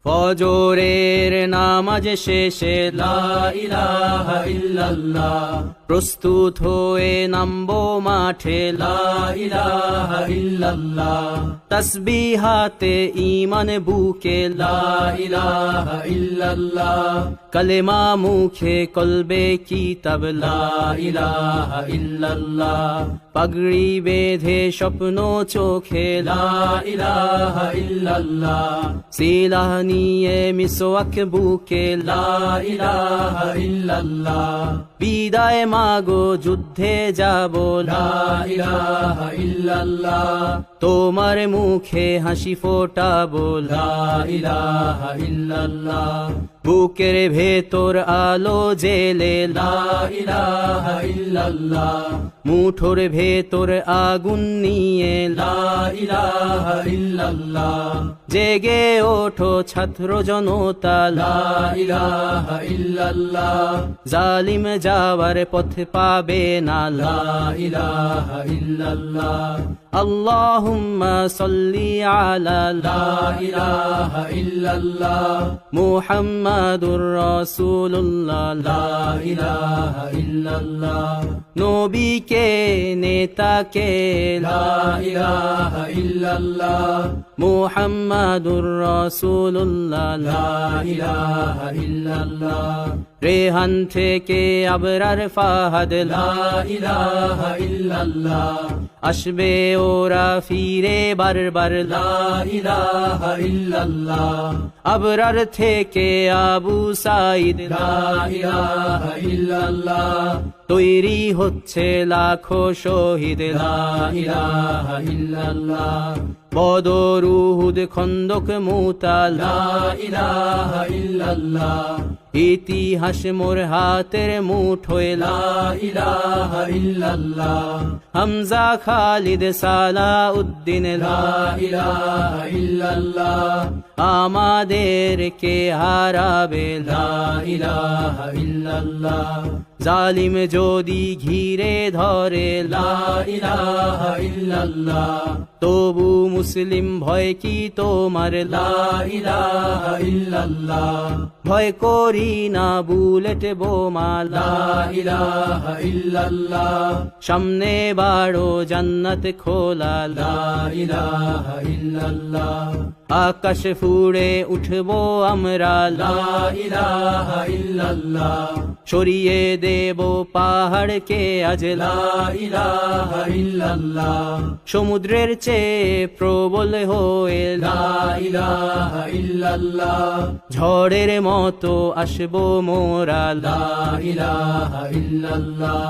ফজরের নামাজ শেষে লা ইলাহা ইল্লাল্লাহ, প্রস্তুত হয়ে নামবো মাঠে লা ইলাহা ইল্লাল্লাহ, তাসবিহাতে ঈমান বুকে লা ইলাহা ইল্লাল্লাহ, কালেমা মুখে কলবে কিতাব লা ইলাহা ইল্লাল্লাহ, পাগড়ি বেঁধে স্বপ্ন চোখে লা ইলাহা ইল্লাল্লাহ, সিলাহ নিয়ে মিসওয়াক বুকে লা ইলাহা ইল্লাল্লাহ, বিদায় মাগো যুদ্ধে যাব লা ইলাহা ইল্লাল্লাহ, তোমার মুখে হাসি ফোটাবো লা ইলাহা ইল্লাল্লাহ, বুকের ভেতর আলো জেলে লা ইলাহা ইল্লাল্লাহ, মুঠোর ভেতর আগুন নিয়ে লা ইলাহা ইল্লাল্লাহ, জেগে ওঠো ছাত্র জনতা লা ইলাহা ইল্লাল্লাহ, জালিম যাওয়ার পথ পাবে না লা ইলাহা ইল্লাল্লাহ, আল্লাহুম্মা সাল্লি আলা লা ইলাহা ইল্লাল্লাহ, মুহাম্মাদুর রাসূলুল্লাহ লা ইলাহা ইল্লাল্লাহ, নবীকে নেতাকে লা ইলাহা ইল্লাল্লাহ, মুহাম্মাদুর রাসূলুল্লাহ লা ইলাহা ইল্লাল্লাহ, রেহান থেকে আবরার ফাহাদ লা ইলাহা ইল্লাল্লাহ, আসবে ওরা ফিরে বারবার লা ইলাহা ইল্লাল্লাহ, আবরার থেকে আবু সাঈদ লা ইলাহা ইল্লাল্লাহ, তৈরি হচ্ছে লাখো শহীদ লা ইলাহা ইল্লাল্লাহ, বদর উহুদ খন্দক মুতা লা ইলাহা ইল্লাল্লাহ, ইতিহাস মোর হাতের মুঠোয় লা ইলাহা ইল্লাল্লাহ, হামজা খালিদ সালাউদ্দিন লা ইলাহা ইল্লাল্লাহ, আমাদেরকে হারাবে লা ইলাহা ইল্লাল্লাহ, জালিম যদি ঘিরে ধরে লা ইলাহা ইল্লাল্লাহ, তবু মুসলিম ভয় কি তোমার লা ইলাহা ইল্লাল্লাহ, ভয় করি না বুলেট বোমা লা ইলাহা ইল্লাল্লাহ, সামনে বাড়ো জান্নাত খোলা লা ইলাহা ইল্লাল্লাহ, আকাশ ফুড়ে উঠবো আমরা লা ইলাহা ইল্লাল্লাহ, সরিয়ে দেব পাহাড়কে আজ লা ইলাহা ইল্লাল্লাহ, সমুদ্রের চেয়ে প্রবল হয়ে লা ইলাহা ইল্লাল্লাহ, ঝড়ের মতো আসবো মোরা লা ইলাহা ইল্লাল্লাহ,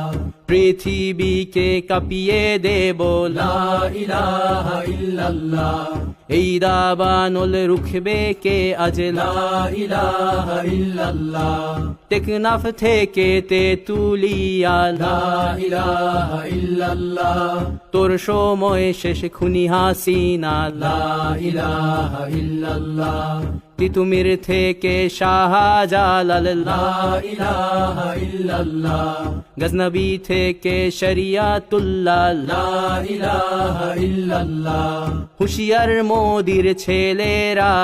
পৃথিবীকে কাঁপিয়ে দেব লা ইলাহা ইল্লাল্লাহ, এই দাবানল রুখবে কে আজ লা ইলাহা ইল্লাল্লাহ, টেকনাফ থেকে তেতুলিয়া লা ইলাহা ইল্লাল্লাহ, তোর সময় শেষ খুনি হাসিনা লা ইলাহা ইল্লাল্লাহ, তিতুমির থেকে শাহজালাল লা ইলাহা ইল্লাল্লাহ, গজনবী থেকে শরিয়াতুল্লাহ লা ইলাহা ইল্লাল্লাহ, হুশিয়ার মোদির ছেলেরা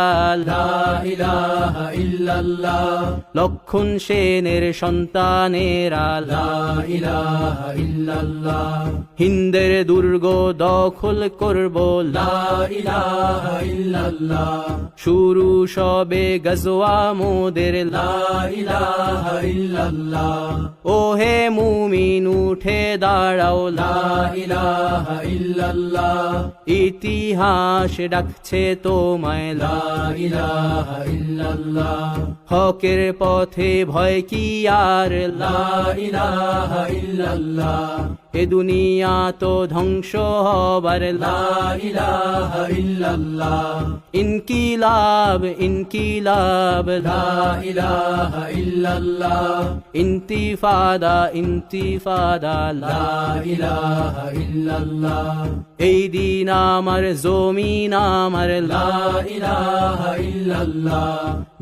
লা ইলাহা ইল্লাল্লাহ, লক্ষণ সেনের সন্তানেরা লা ইলাহা ইল্লাল্লাহ, হিন্দের দুর্গ দখল করব লা ইলাহা ইল্লাল্লাহ, শুরু সবে গজওয়া মোদের লা ইলাহা ইল্লাল্লাহ, ওহে মুমিন উঠে দাঁড়াও লা ইলাহা ইল্লাল্লাহ, ইতিহাস ডাকছে তোমায় লা ইলাহা ইল্লাল্লাহ, হকের পথে ভয় কি আর লা ইলাহা ইল্লাল্লাহ, এ দুনিয়া তো ধ্বংস হবার লা ইলাহা ইল্লাল্লাহ, ইনকিলাব ইনকিলাব লা ইলাহা ইল্লাল্লাহ, ইন্তিফাদা ইন্তিফাদা লা ইলাহা ইল্লাল্লাহ, এই দিন আমার জমিন আমার লা ইলাহা ইল্লাল্লাহ,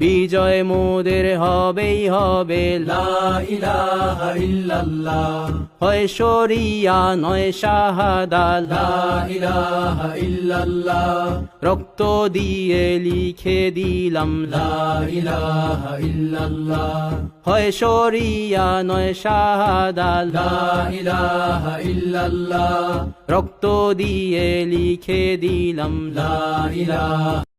বিজয় মোদের হবেই হবে লা ইলাহা ইল্লাল্লাহ, হয় শরিয়া নয় শাহাদা লা ইলাহা ইল্লাল্লাহ রক্ত দিয়ে লিখে দিলাম লা ইলাহা ইল্লাল্লাহ হয় শরিয়া নয় শাহাদা লা ইলাহা ইল্লাল্লাহ রক্ত দিয়ে লিখে দিলাম লা ইলাহা